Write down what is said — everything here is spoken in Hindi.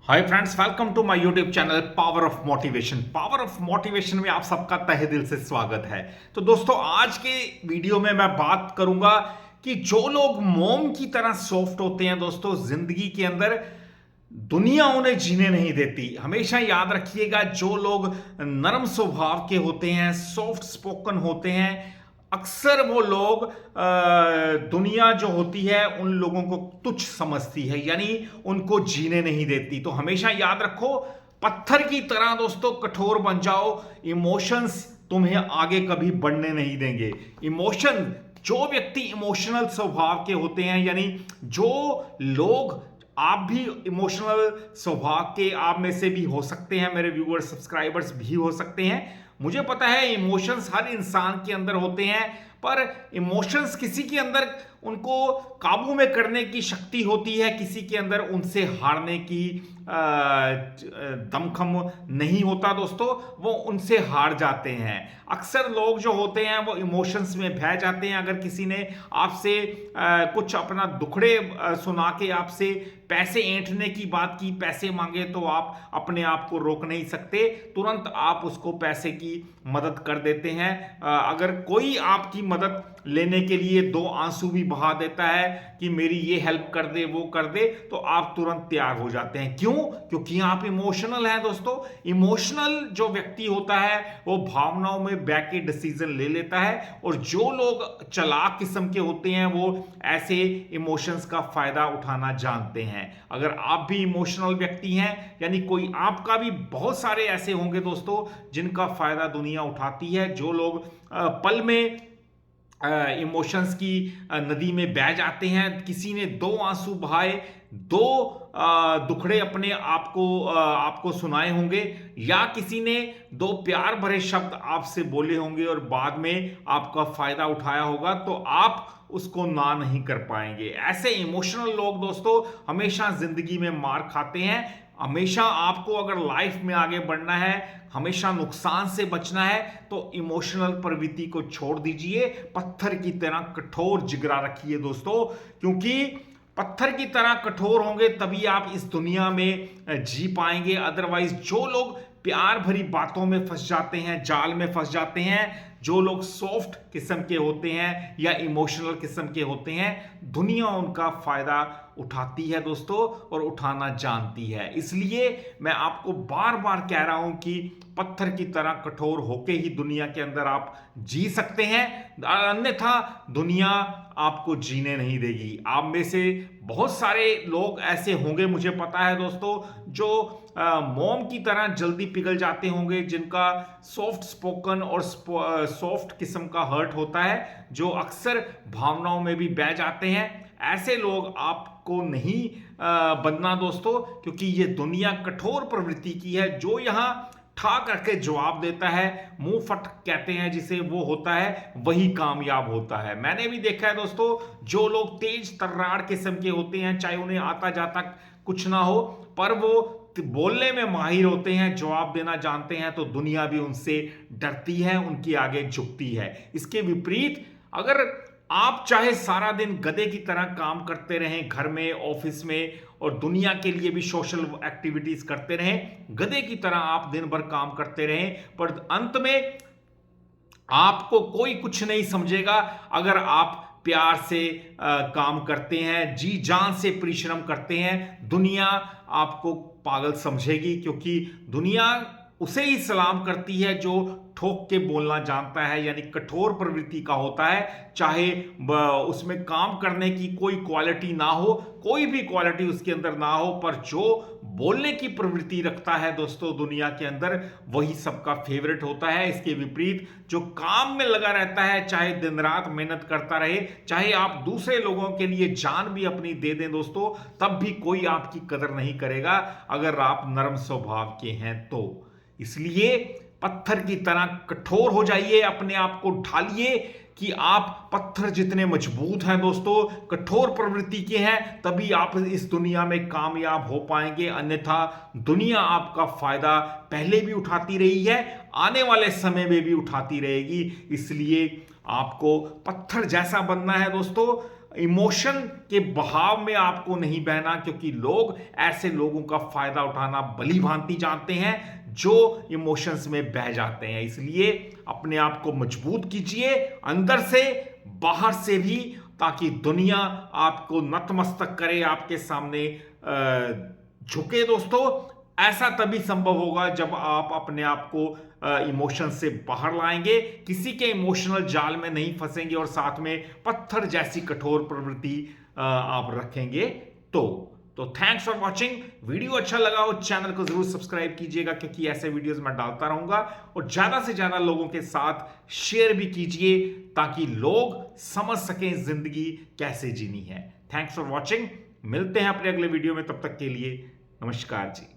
Hi friends, welcome to my YouTube channel power of motivation. Power of motivation में आप सबका तहे दिल से स्वागत है। तो दोस्तों, आज के वीडियो में मैं बात करूंगा कि जो लोग मोम की तरह सॉफ्ट होते हैं दोस्तों, जिंदगी के अंदर दुनिया उन्हें जीने नहीं देती। हमेशा याद रखिएगा, जो लोग नरम स्वभाव के होते हैं, सॉफ्ट स्पोकन होते हैं, अक्सर वो लोग दुनिया जो होती है उन लोगों को तुच्छ समझती है, यानी उनको जीने नहीं देती। तो हमेशा याद रखो, पत्थर की तरह दोस्तों कठोर बन जाओ। इमोशंस तुम्हें आगे कभी बढ़ने नहीं देंगे। इमोशन, जो व्यक्ति इमोशनल स्वभाव के होते हैं, यानी जो लोग, आप भी इमोशनल स्वभाव के आप में से भी हो सकते हैं, मेरे व्यूअर्स सब्सक्राइबर्स भी हो सकते हैं। मुझे पता है इमोशंस हर इंसान के अंदर होते हैं, पर इमोशंस किसी के अंदर उनको काबू में करने की शक्ति होती है, किसी के अंदर उनसे हारने की दमखम नहीं होता दोस्तों, वो उनसे हार जाते हैं। अक्सर लोग जो होते हैं वो इमोशंस में बह जाते हैं। अगर किसी ने आपसे कुछ अपना दुखड़े सुना के आपसे पैसे ऐंठने की बात की, पैसे मांगे, तो आप अपने आप को रोक नहीं सकते, तुरंत आप उसको पैसे की मदद कर देते हैं। अगर कोई आपकी मदद लेने के लिए दो आंसू भी बहा देता है कि मेरी ये हेल्प कर दे, वो कर दे, तो आप तुरंत तैयार हो जाते हैं। क्यों? क्योंकि आप इमोशनल हैं दोस्तों। इमोशनल जो व्यक्ति होता है वो भावनाओं में बह के डिसीजन ले लेता है, और जो लोग चालाक किस्म के होते हैं वो ऐसे इमोशंस का फायदा उठाना जानते हैं। अगर आप भी इमोशनल व्यक्ति हैं, यानी कोई आपका भी बहुत सारे ऐसे होंगे दोस्तों जिनका फायदा दुनिया उठाती है। जो लोग पल में इमोशंस की नदी में बह जाते हैं। किसी ने दो आंसू बहाए, दो दुखड़े अपने आपको सुनाए होंगे, या किसी ने दो प्यार भरे शब्द आपसे बोले होंगे और बाद में आपका फायदा उठाया होगा, तो आप उसको ना नहीं कर पाएंगे। ऐसे इमोशनल लोग दोस्तों हमेशा जिंदगी में मार खाते हैं। हमेशा आपको अगर लाइफ में आगे बढ़ना है, हमेशा नुकसान से बचना है, तो इमोशनल प्रवृत्ति को छोड़ दीजिए। पत्थर की तरह कठोर जिगरा रखिए दोस्तों, क्योंकि पत्थर की तरह कठोर होंगे तभी आप इस दुनिया में जी पाएंगे। अदरवाइज जो लोग प्यार भरी बातों में फंस जाते हैं, जाल में फंस जाते हैं, जो लोग सॉफ्ट किस्म के होते हैं या इमोशनल किस्म के होते हैं, दुनिया उनका फायदा उठाती है दोस्तों, और उठाना जानती है। इसलिए मैं आपको बार बार कह रहा हूं कि पत्थर की तरह कठोर होके ही दुनिया के अंदर आप जी सकते हैं, अन्यथा दुनिया आपको जीने नहीं देगी। आप में से बहुत सारे लोग ऐसे होंगे, मुझे पता है दोस्तों, जो मोम की तरह जल्दी पिघल जाते होंगे, जिनका सॉफ्ट स्पोकन और सॉफ्ट किस्म का हर्ट होता है, जो अक्सर भावनाओं में भी बह जाते हैं। ऐसे लोग आपको नहीं बनना दोस्तों, क्योंकि ये दुनिया कठोर प्रवृत्ति की है। जो यहां ठा करके जवाब देता है, मुंह फट कहते हैं जिसे, वो होता है, वही कामयाब होता है। मैंने भी देखा है दोस्तों, जो लोग तेज तर्रार किस्म के होते हैं, चाहे उन्हें आता जाता कुछ ना हो, पर वो बोलने में माहिर होते हैं, जवाब देना जानते हैं, तो दुनिया भी उनसे डरती है, उनकी आगे झुकती है। इसके विपरीत अगर आप चाहे सारा दिन गधे की तरह काम करते रहें, घर में, ऑफिस में, और दुनिया के लिए भी सोशल एक्टिविटीज करते रहें, गधे की तरह आप दिन भर काम करते रहें, पर अंत में आपको कोई कुछ नहीं समझेगा। अगर आप प्यार से काम करते हैं, जी जान से परिश्रम करते हैं, दुनिया आपको पागल समझेगी, क्योंकि दुनिया उसे ही सलाम करती है जो ठोक के बोलना जानता है, यानी कठोर प्रवृत्ति का होता है। चाहे उसमें काम करने की कोई क्वालिटी ना हो, कोई भी क्वालिटी उसके अंदर ना हो, पर जो बोलने की प्रवृत्ति रखता है दोस्तों दुनिया के अंदर, वही सबका फेवरेट होता है। इसके विपरीत जो काम में लगा रहता है, चाहे दिन रात मेहनत करता रहे, चाहे आप दूसरे लोगों के लिए जान भी अपनी दे दें दोस्तों, तब भी कोई आपकी कदर नहीं करेगा, अगर आप नरम स्वभाव के हैं तो। इसलिए पत्थर की तरह कठोर हो जाइए, अपने आप को ढालिए कि आप पत्थर जितने मजबूत हैं दोस्तों, कठोर प्रवृत्ति के हैं, तभी आप इस दुनिया में कामयाब हो पाएंगे। अन्यथा दुनिया आपका फायदा पहले भी उठाती रही है, आने वाले समय में भी उठाती रहेगी। इसलिए आपको पत्थर जैसा बनना है दोस्तों। इमोशन के बहाव में आपको नहीं बहना, क्योंकि लोग ऐसे लोगों का फायदा उठाना भली भांति जानते हैं जो इमोशंस में बह जाते हैं। इसलिए अपने आप को मजबूत कीजिए अंदर से बाहर से भी, ताकि दुनिया आपको नतमस्तक करे, आपके सामने झुके। दोस्तों, ऐसा तभी संभव होगा जब आप अपने आप को इमोशन से बाहर लाएंगे, किसी के इमोशनल जाल में नहीं फंसेंगे और साथ में पत्थर जैसी कठोर प्रवृत्ति आप रखेंगे। तो थैंक्स फॉर वॉचिंग। वीडियो अच्छा लगा हो चैनल को जरूर सब्सक्राइब कीजिएगा, क्योंकि ऐसे वीडियोस मैं डालता रहूंगा। और ज्यादा से ज्यादा लोगों के साथ शेयर भी कीजिए, ताकि लोग समझ सकें जिंदगी कैसे जीनी है। Thanks for watching. मिलते हैं अपने अगले वीडियो में, तब तक के लिए नमस्कार जी।